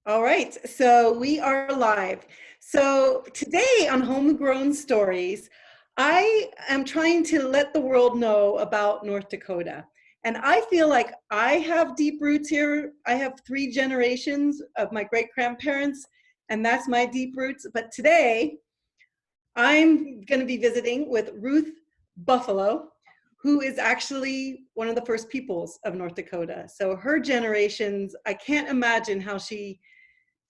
All right, so we are live. So today on Homegrown Stories, I am trying to let the world know about North Dakota. And I feel like I have deep roots here. I have 3 generations of my great-grandparents, and that's my deep roots. But today, I'm going to be visiting with Ruth Buffalo, who is actually one of the first peoples of North Dakota. So her generations, I can't imagine how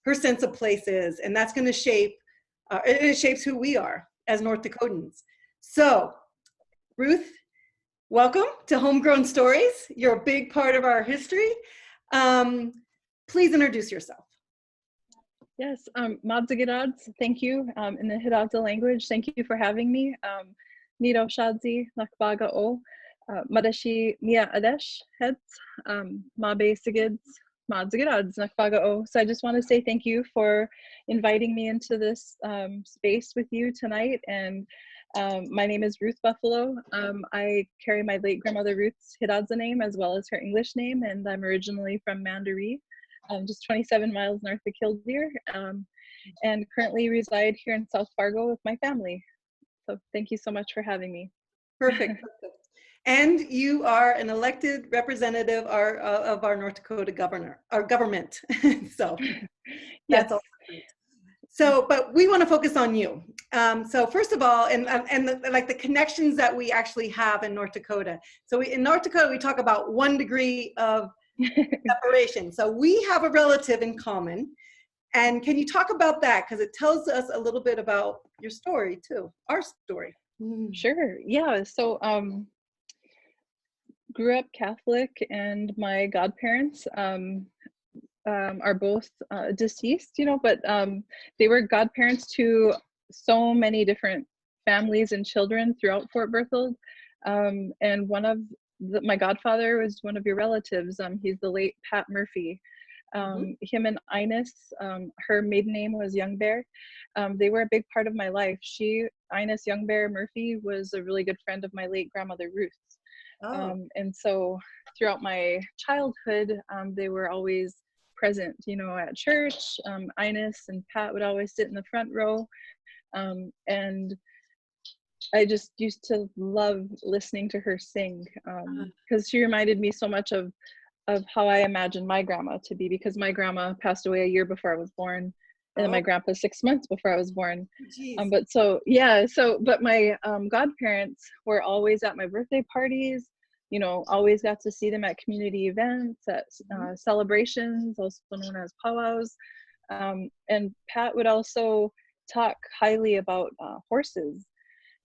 her sense of place is, and that's going to shape, it shapes who we are as North Dakotans. So, Ruth, welcome to Homegrown Stories. You're a big part of our history. Please introduce yourself. Yes, Madzagirads, thank you. In the Hidatsa language, thank you for having me. Niro Shadzi, Nakbaga O, Madashi Mia Adesh, Heads, Mabe Sigids, Madzagirads, Nakbaga O. So I just want to say thank you for inviting me into this space with you tonight. And my name is Ruth Buffalo. I carry my late grandmother Ruth's Hidatsa name as well as her English name, and I'm originally from Mandaree. Just 27 miles north of Killdeer, and currently reside here in South Fargo with my family. So thank you so much for having me. Perfect. And you are an elected representative of our North Dakota government. So that's all. So, but we want to focus on you. So first of all, and like the connections that we actually have in North Dakota. So in North Dakota, we talk about 1 degree of separation. So we have a relative in common. And can you talk about that? Because it tells us a little bit about your story too, our story. Sure, yeah. So grew up Catholic, and my godparents are both deceased, but they were godparents to so many different families and children throughout Fort Berthold. And one of my godfather was one of your relatives. He's the late Pat Murphy. Him and Ines, her maiden name was Young Bear. They were a big part of my life. Ines Young Bear Murphy, was a really good friend of my late grandmother Ruth. And so throughout my childhood, they were always present, at church. Ines and Pat would always sit in the front row. And I just used to love listening to her sing, because she reminded me so much of how I imagined my grandma to be, because my grandma passed away a year before I was born, and then my grandpa 6 months before I was born. But my godparents were always at my birthday parties, always got to see them at community events, at celebrations, also known as powwows. And Pat would also talk highly about horses.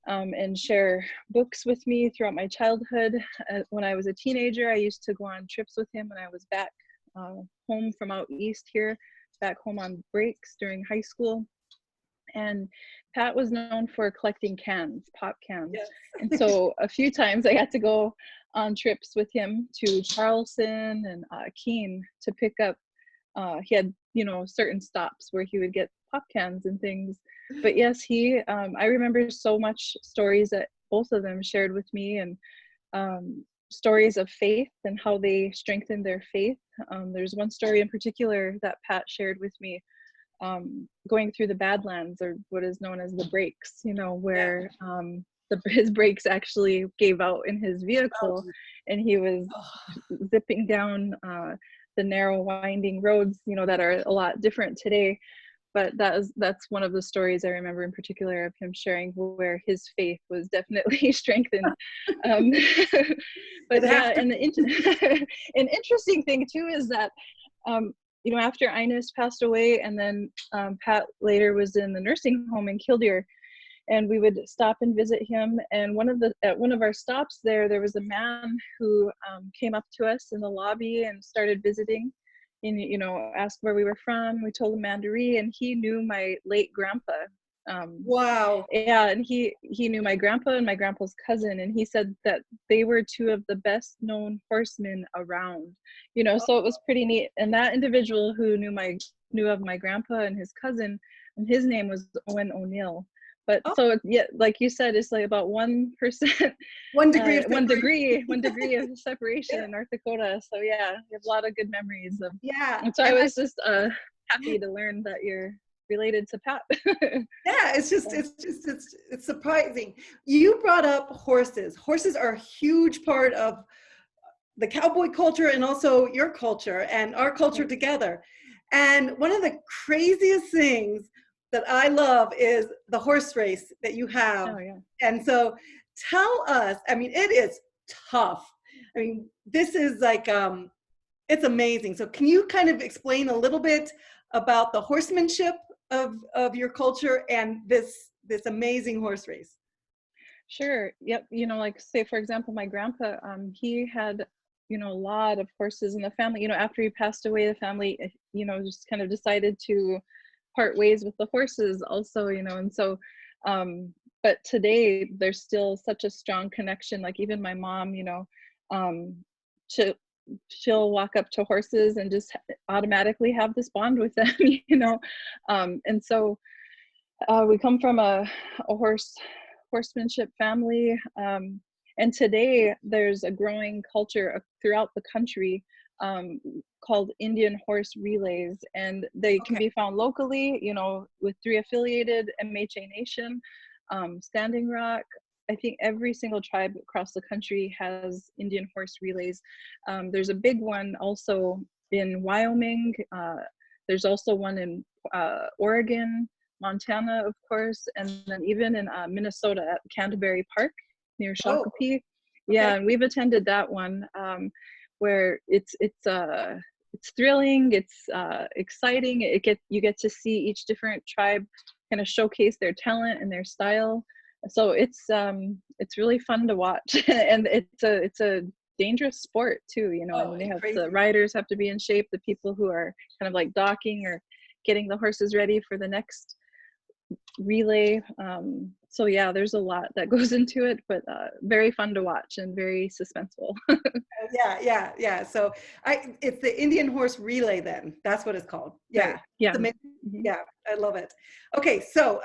And share books with me throughout my childhood. When I was a teenager, I used to go on trips with him when I was back home from out east here, back home on breaks during high school. And Pat was known for collecting cans, pop cans. Yes. And so a few times I got to go on trips with him to Charleston and Keene to pick up, he had, certain stops where he would get pop cans and things. But yes, I remember so much stories that both of them shared with me, and stories of faith and how they strengthened their faith. There's one story in particular that Pat shared with me, going through the Badlands, or what is known as the breaks, where his brakes actually gave out in his vehicle, and he was zipping down the narrow winding roads, that are a lot different today. But that's one of the stories I remember in particular of him sharing, where his faith was definitely strengthened. But yeah, and an interesting thing too is that after Ines passed away, and then Pat later was in the nursing home in Killdeer, and we would stop and visit him. And at one of our stops there was a man who came up to us in the lobby and started visiting, and asked where we were from. We told him Mandaree, and he knew my late grandpa. Wow. Yeah, and he knew my grandpa and my grandpa's cousin, and he said that they were 2 of the best known horsemen around. So it was pretty neat. And that individual who knew of my grandpa and his cousin, and his name was Owen O'Neill. But so yeah, like you said, it's like about 1%, 1 degree of one degree of separation in North Dakota. So yeah, we have a lot of good memories of. Yeah. And so I was just happy to learn that you're related to Pat. Yeah, it's surprising. You brought up horses. Horses are a huge part of the cowboy culture and also your culture and our culture together. And one of the craziest things that I love is the horse race that you have. Oh yeah. And so tell us, I mean, it is tough. I mean, this is like, it's amazing. So can you kind of explain a little bit about the horsemanship of your culture and this amazing horse race? Sure. Yep. You know, like say for example, my grandpa, he had, you know, a lot of horses in the family. You know, after he passed away, the family, you know, just kind of decided to part ways with the horses also, you know, and so, but today there's still such a strong connection. Like even my mom, you know, she, she'll walk up to horses and just automatically have this bond with them, you know, and so we come from a horsemanship family, and today there's a growing culture throughout the country called Indian horse relays, and they can be found locally, you know, with 3 affiliated: MHA Nation, Standing Rock. I think every single tribe across the country has Indian horse relays. There's a big one also in Wyoming. There's also one in Oregon, Montana, of course, and then even in Minnesota at Canterbury Park near Shakopee. Yeah, and we've attended that one, where it's thrilling, it's exciting. You get to see each different tribe kind of showcase their talent and their style. So it's really fun to watch, and it's a dangerous sport too. You know, I mean, the riders have to be in shape. The people who are kind of like docking or getting the horses ready for the next relay. So yeah, there's a lot that goes into it, but very fun to watch and very suspenseful. Yeah. So it's the Indian horse relay then. That's what it's called. Yeah. Right. Yeah. Yeah, I love it. Okay, so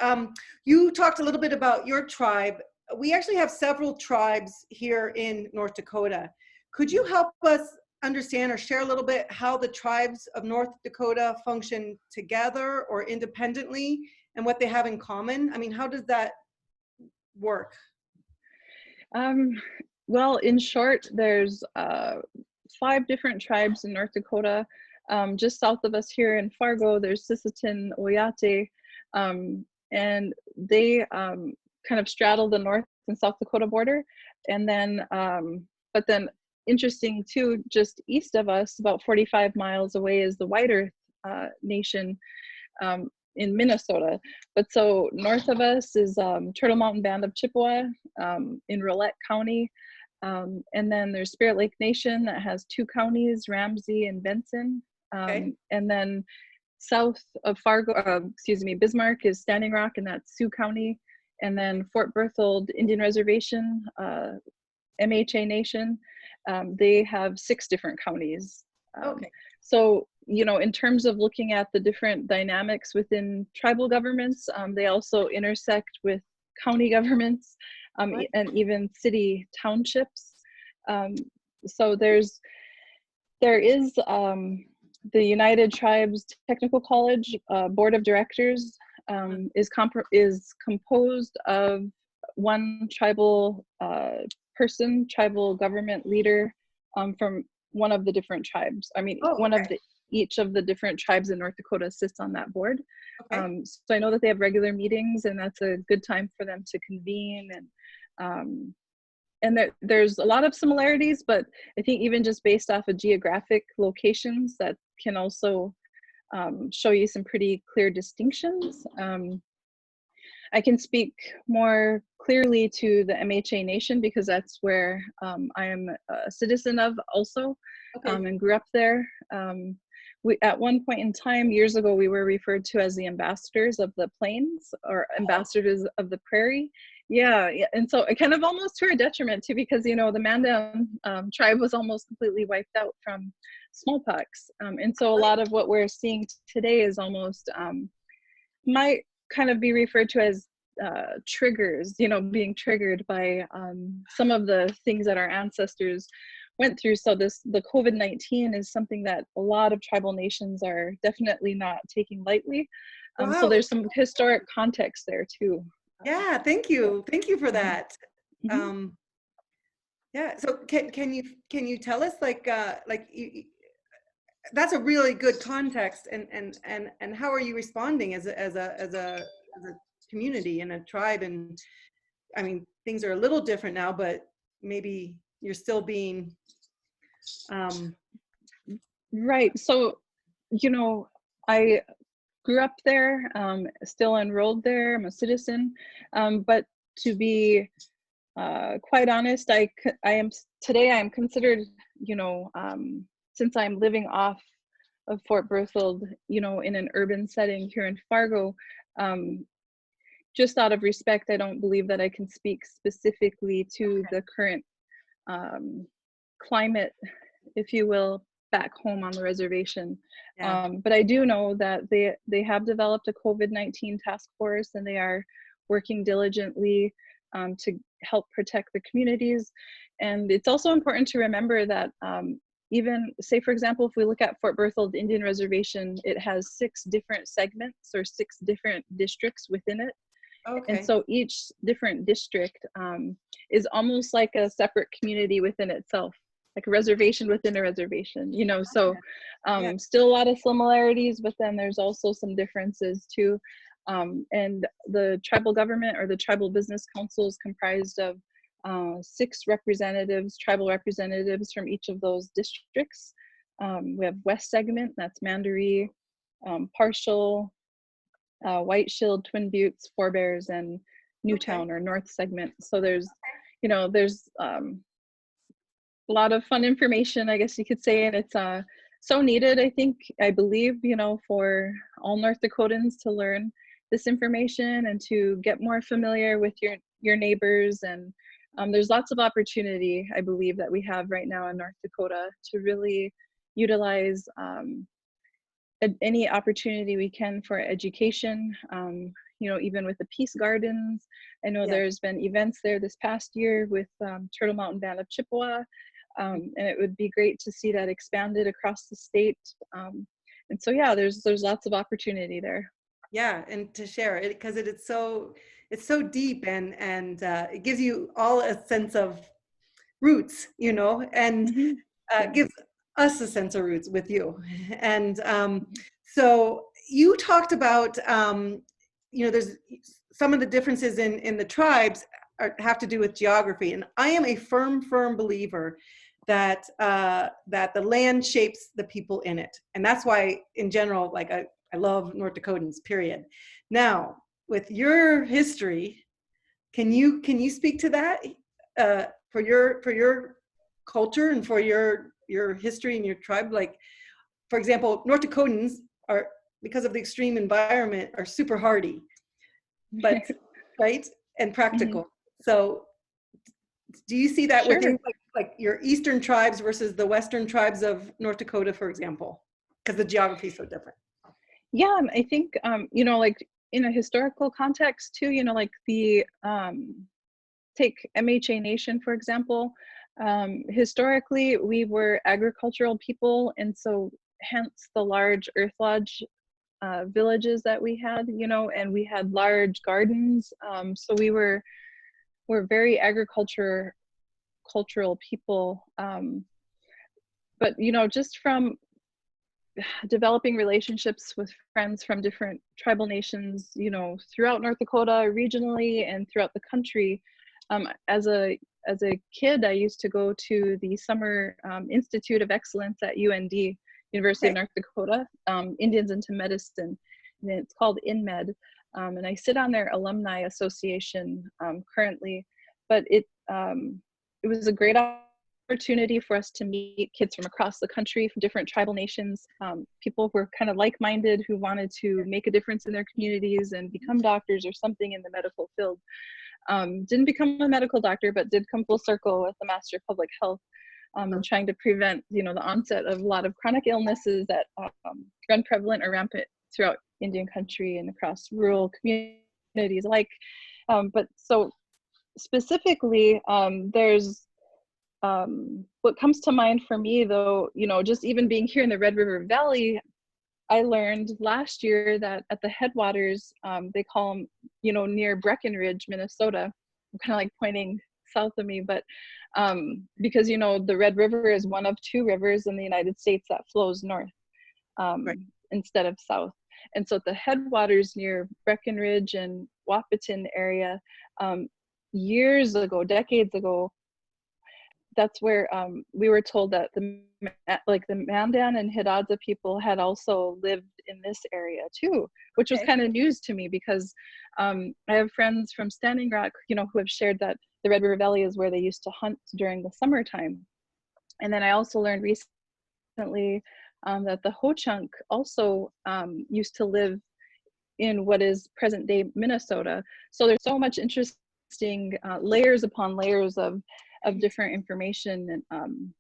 you talked a little bit about your tribe. We actually have several tribes here in North Dakota. Could you help us understand or share a little bit how the tribes of North Dakota function together or independently and what they have in common? I mean, how does that work? Well, in short, there's 5 different tribes in North Dakota. Just south of us here in Fargo, there's Sisseton, Oyate, and they kind of straddle the North and South Dakota border. And then, but then interesting too, just east of us, about 45 miles away, is the White Earth Nation in Minnesota. But so north of us is Turtle Mountain Band of Chippewa in Rolette County. And then there's Spirit Lake Nation that has 2 counties, Ramsey and Benson. And then south of Fargo, Bismarck is Standing Rock, and that's Sioux County. And then Fort Berthold Indian Reservation, MHA Nation, they have 6 different counties. So, you know, in terms of looking at the different dynamics within tribal governments, they also intersect with county governments, and even city townships. So there is the United Tribes Technical College Board of Directors is composed of 1 tribal tribal government leader from one of the different tribes. I mean, each of the different tribes in North Dakota sits on that board. So I know that they have regular meetings, and that's a good time for them to convene. And there's a lot of similarities, but I think even just based off of geographic locations, that can also show you some pretty clear distinctions. I can speak more clearly to the MHA Nation because that's where I am a citizen of also, and grew up there. At one point in time, years ago, we were referred to as the ambassadors of the plains, or ambassadors of the prairie. Yeah, and so it kind of almost to our detriment too, because, you know, the Mandan tribe was almost completely wiped out from smallpox. And so a lot of what we're seeing today is almost, might kind of be referred to as triggers, you know, being triggered by some of the things that our ancestors went through. So the COVID-19 is something that a lot of tribal nations are definitely not taking lightly. So Wow. there's some historic context there too. Yeah, thank you. Thank you for Mhm. that. Mhm. Um, yeah, so can you tell us like that's a really good context, and how are you responding as a community and a tribe? And I mean, things are a little different now, but maybe you're still being um Right. So, I grew up there, still enrolled there. I'm a citizen. But to be quite honest, I am today. I am considered, since I'm living off of Fort Berthold, in an urban setting here in Fargo. Um, just out of respect, I don't believe that I can speak specifically to the current um, climate, if you will, back home on the reservation. yeah. But I do know that they have developed a COVID-19 task force, and they are working diligently to help protect the communities. And it's also important to remember that even, say, for example, if we look at Fort Berthold Indian Reservation, it has 6 different segments or 6 different districts within it. And Okay. so each different district is almost like a separate community within itself, like a reservation within a reservation, so Yeah. still a lot of similarities, but then there's also some differences too. And the tribal government, or the tribal business council, is comprised of 6 representatives, tribal representatives from each of those districts. We have West Segment, that's Mandaree, Partial, White Shield, Twin Buttes, Four Bears, and Okay. Newtown, or North Segment. So there's a lot of fun information, I guess you could say, and it's so needed, I believe, for all North Dakotans to learn this information and to get more familiar with your neighbors. And there's lots of opportunity, I believe, that we have right now in North Dakota to really utilize any opportunity we can for education, even with the peace gardens. I know Yeah. there's been events there this past year with Turtle Mountain Band of Chippewa, and it would be great to see that expanded across the state. And so, yeah, there's lots of opportunity there. Yeah, and to share it, because it's so deep, and it gives you all a sense of roots, and Hmm. Yeah. gives us a sense of roots with you. And so you talked about, there's some of the differences in the tribes have to do with geography. And I am a firm believer that that the land shapes the people in it. And that's why, in general, like I love North Dakotans, period. Now, with your history, can you speak to that for your culture and for your history and your tribe? Like, for example, North Dakotans are, because of the extreme environment, are super hardy, but right, and Hmm. practical. So do you see that Sure. within like your eastern tribes versus the western tribes of North Dakota, for example, because the geography is so different? Yeah, I think like in a historical context too, like the take MHA Nation, for example. Historically, we were agricultural people, and so hence the large earth lodge villages that we had, and we had large gardens. So we're very cultural people. But just from developing relationships with friends from different tribal nations, throughout North Dakota, regionally, and throughout the country. As a kid, I used to go to the Summer Institute of Excellence at UND, University of Okay. North Dakota, Indians into Medicine, and it's called InMed. And I sit on their alumni association currently, but it was a great opportunity for us to meet kids from across the country, from different tribal nations, people who were kind of like-minded, who wanted to make a difference in their communities and become doctors or something in the medical field. Didn't become a medical doctor, but did come full circle with the Master of Public Health, and trying to prevent, the onset of a lot of chronic illnesses that run prevalent or rampant throughout Indian country and across rural communities alike. But so specifically, there's what comes to mind for me though, just even being here in the Red River Valley, I learned last year that at the headwaters, they call them, near Breckenridge, Minnesota. I'm kind of like pointing south of me, but because, the Red River is one of 2 rivers in the United States that flows north Right. instead of south. And so at the headwaters near Breckenridge and Wahpeton area, years ago, decades ago, that's where we were told that the Mandan and Hidatsa people had also lived in this area too, which was kind of news to me because I have friends from Standing Rock, who have shared that the Red River Valley is where they used to hunt during the summertime. And then I also learned recently that the Ho-Chunk also used to live in what is present day Minnesota. So there's so much interesting layers upon layers of different information and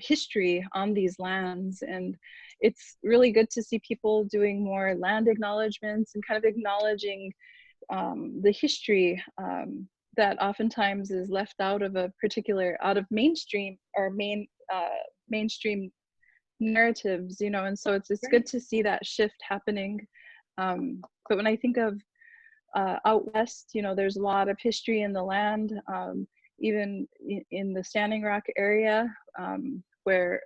history on these lands. And it's really good to see people doing more land acknowledgements and kind of acknowledging the history that oftentimes is left out of mainstream or mainstream narratives, and so it's good to see that shift happening. But when I think of out west, there's a lot of history in the land, even in the Standing Rock area, where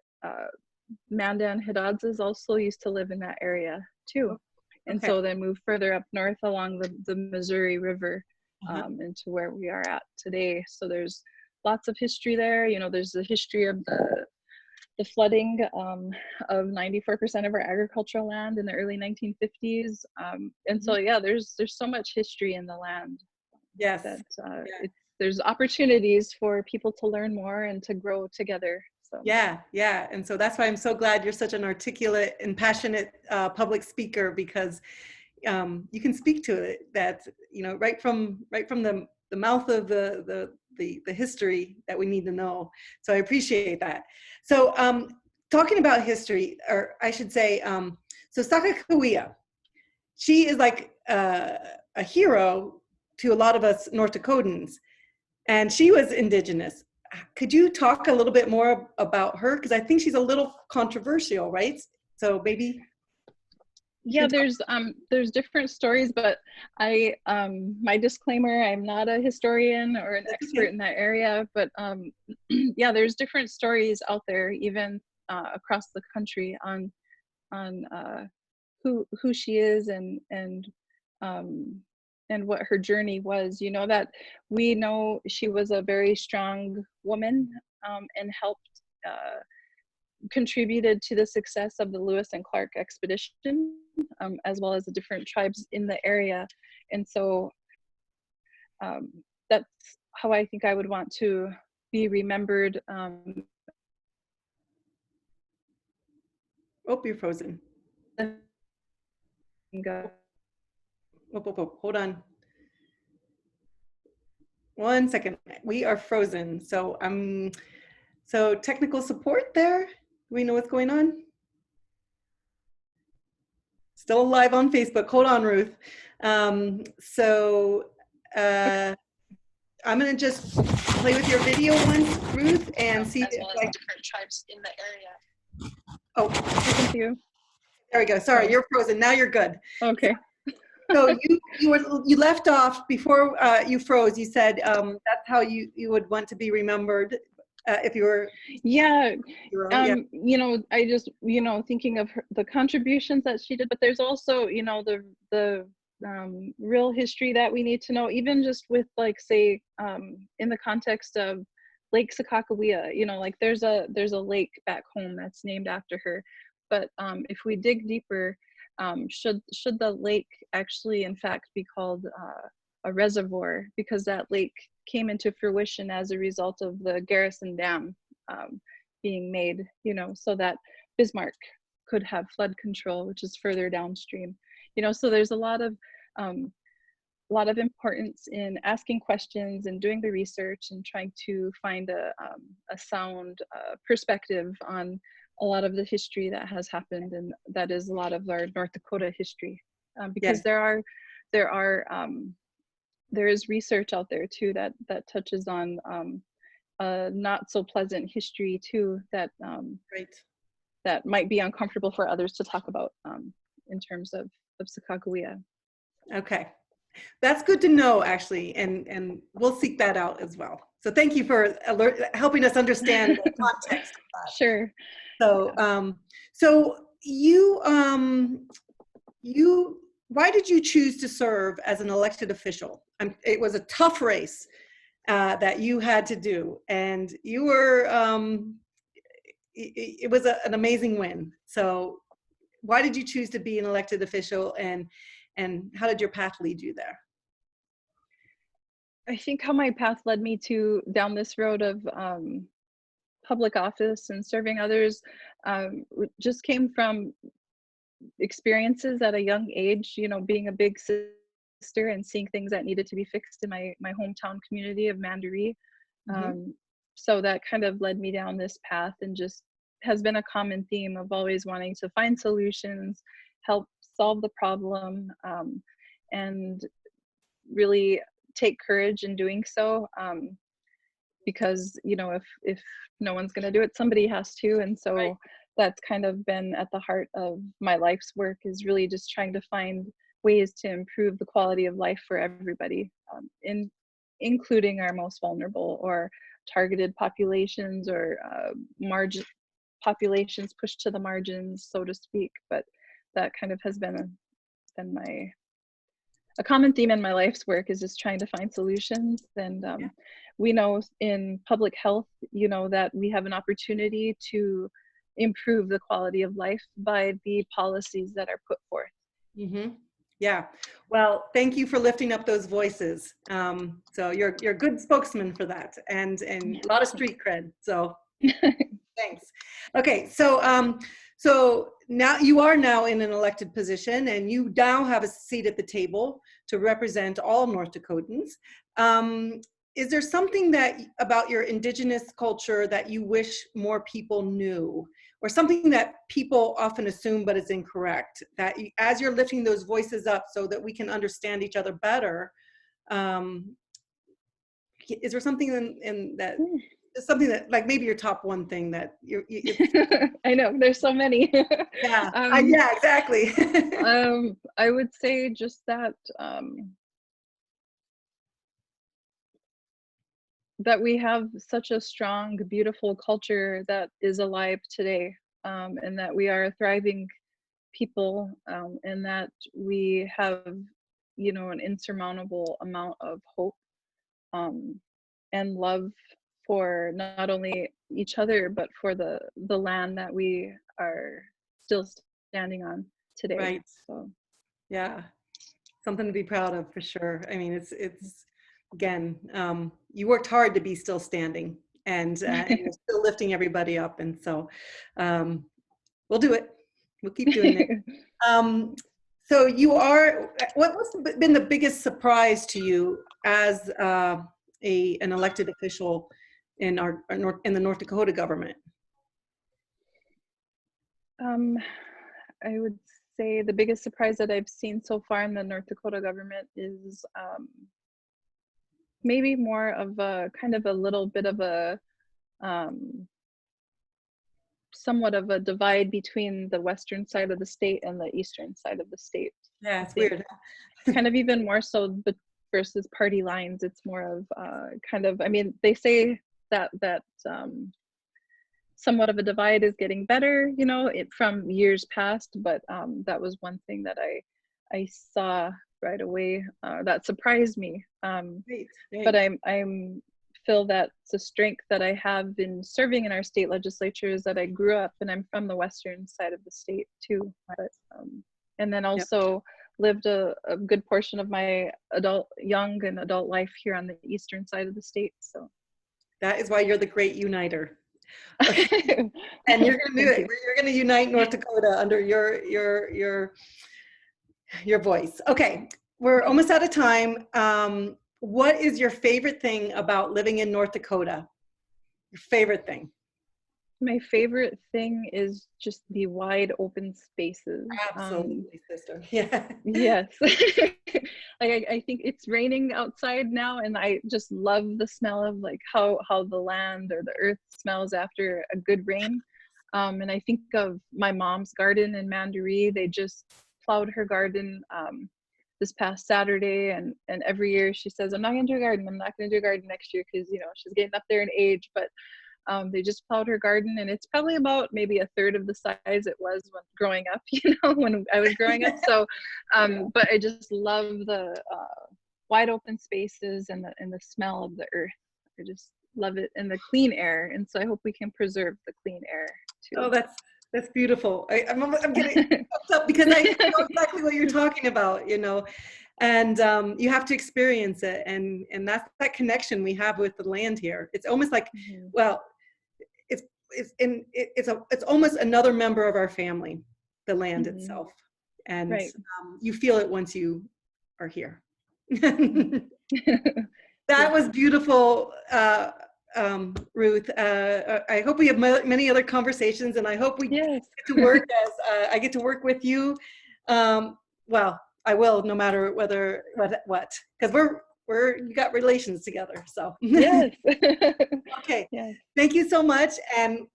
Mandan Hidatsas also used to live in that area too. And so then move further up north along the Missouri River into where we are at today. So there's lots of history there. There's the history of the flooding of 94% of our agricultural land in the early 1950s. And so, there's so much history in the land. Yes. That there's opportunities for people to learn more and to grow together. So. Yeah. And so that's why I'm so glad you're such an articulate and passionate public speaker, because you can speak to it. That's, right from the mouth of the history that we need to know. So I appreciate that. So talking about history, or I should say, so Sacagawea, she is like a hero to a lot of us North Dakotans, and she was indigenous. Could you talk a little bit more about her? Because I think she's a little controversial, right? So maybe. Yeah, there's different stories, but my disclaimer, I'm not a historian or an expert in that area, but yeah, there's different stories out there, even across the country on who she is and what her journey was. That we know she was a very strong woman and helped contributed to the success of the Lewis and Clark expedition, as well as the different tribes in the area. And so that's how I think I would want to be remembered. Oh, you're frozen. Hold on. 1 second. We are frozen. So so technical support there. Do we know what's going on? Still live on Facebook. Hold on, Ruth. I'm going to just play with your video once, Ruth, and see if different tribes in the area. Oh, thank you. There we go. Sorry, you're frozen. Now you're good. Okay. So you left off before you froze. You said that's how you would want to be remembered if you were. Yeah. I just thinking of the contributions that she did, but there's also the real history that we need to know, even just with say in the context of Lake Sacagawea. There's a lake back home that's named after her, but if we dig deeper, should the lake actually in fact be called a reservoir, because that lake came into fruition as a result of the Garrison Dam being made, so that Bismarck could have flood control, which is further downstream. So there's a lot of importance in asking questions and doing the research and trying to find a sound perspective on a lot of the history that has happened, and that is a lot of our North Dakota history, because there is research out there too that touches on a not so pleasant history too that Right. that might be uncomfortable for others to talk about in terms of Sacagawea. Okay. That's good to know, actually, and we'll seek that out as well. So thank you for helping us understand the context of that. Sure. So, why did you choose to serve as an elected official? It was a tough race that you had to do, and you were, it was an amazing win. So why did you choose to be an elected official, and how did your path lead you there? I think how my path led me down this road of public office and serving others just came from experiences at a young age, you know, being a big sister and seeing things that needed to be fixed in my hometown community of Mandaree. Mm-hmm. So that kind of led me down this path, and just has been a common theme of always wanting to find solutions, help solve the problem, and really take courage in doing so, because, you know, if no one's going to do it, somebody has to. And so Right. that's kind of been at the heart of my life's work, is really just trying to find ways to improve the quality of life for everybody, including our most vulnerable or targeted populations, or margin populations pushed to the margins, so to speak. But that kind of has been a common theme in my life's work, is just trying to find solutions. And we know in public health, you know, that we have an opportunity to improve the quality of life by the policies that are put forth. Mm-hmm. Yeah. Well, thank you for lifting up those voices. So you're a good spokesman for that, and a lot of street cred. So thanks. Okay. So now you are now in an elected position, and you now have a seat at the table to represent all North Dakotans. Is there something about your indigenous culture that you wish more people knew, or something that people often assume but is incorrect, that as you're lifting those voices up so that we can understand each other better, is there something in that, something that, like, maybe your top one thing that I know there's so many. yeah, yeah, exactly. I would say just that that we have such a strong, beautiful culture that is alive today, and that we are a thriving people, and that we have, you know, an insurmountable amount of hope and love for not only each other, but for the land that we are still standing on today. Right. So Yeah, something to be proud of, for sure. I mean, it's again, you worked hard to be still standing, and you're still lifting everybody up, and so we'll do it. We'll keep doing it. So what's been the biggest surprise to you as an elected official in the North Dakota government? I would say the biggest surprise that I've seen so far in the North Dakota government is maybe more of a kind of a little bit of a somewhat of a divide between the western side of the state and the eastern side of the state. Yeah, it's weird. Kind of even more so versus party lines. It's more of kind of, I mean, they say that somewhat of a divide is getting better, you know, from years past, but that was one thing that I saw right away that surprised me. Great. But I'm feel that the strength that I have in serving in our state legislature is that I grew up, and I'm from the western side of the state too, but and then also lived a good portion of my young and adult life here on the eastern side of the state. So that is why you're the great uniter. Okay. And you're going to do it. You're going to unite North Dakota under your voice. Okay, we're almost out of time. What is your favorite thing about living in North Dakota? Your favorite thing? My favorite thing is just the wide open spaces. Absolutely, sister. Yeah. Yes. like I think it's raining outside now, and I just love the smell of like how the land or the earth smells after a good rain. And I think of my mom's garden in Mandaree. They just plowed her garden this past Saturday, and every year she says, I'm not gonna do a garden, I'm not gonna do a garden next year, because you know she's getting up there in age, but they just plowed her garden, and it's probably about maybe a third of the size it was when growing up, you know, when I was growing up. So but I just love the wide open spaces and the smell of the earth. I just love it, and the clean air, and so I hope we can preserve the clean air too. Oh, that's beautiful. I'm getting pumped up because I know exactly what you're talking about, you know, and you have to experience it, and that's that connection we have with the land here. It's almost like, well, it's almost another member of our family, the land itself, and right. You feel it once you are here. That was beautiful. Ruth, I hope we have many other conversations, and I hope we get to work as I get to work with you. Well, I will, no matter whether what, because you got relations together. So yes. Okay. Yes. Thank you so much, and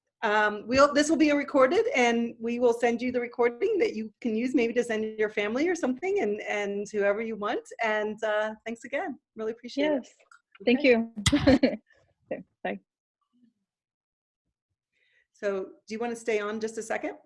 this will be recorded, and we will send you the recording that you can use maybe to send your family or something, and whoever you want. And thanks again. Really appreciate it. Thank you. Okay, bye. So do you want to stay on just a second?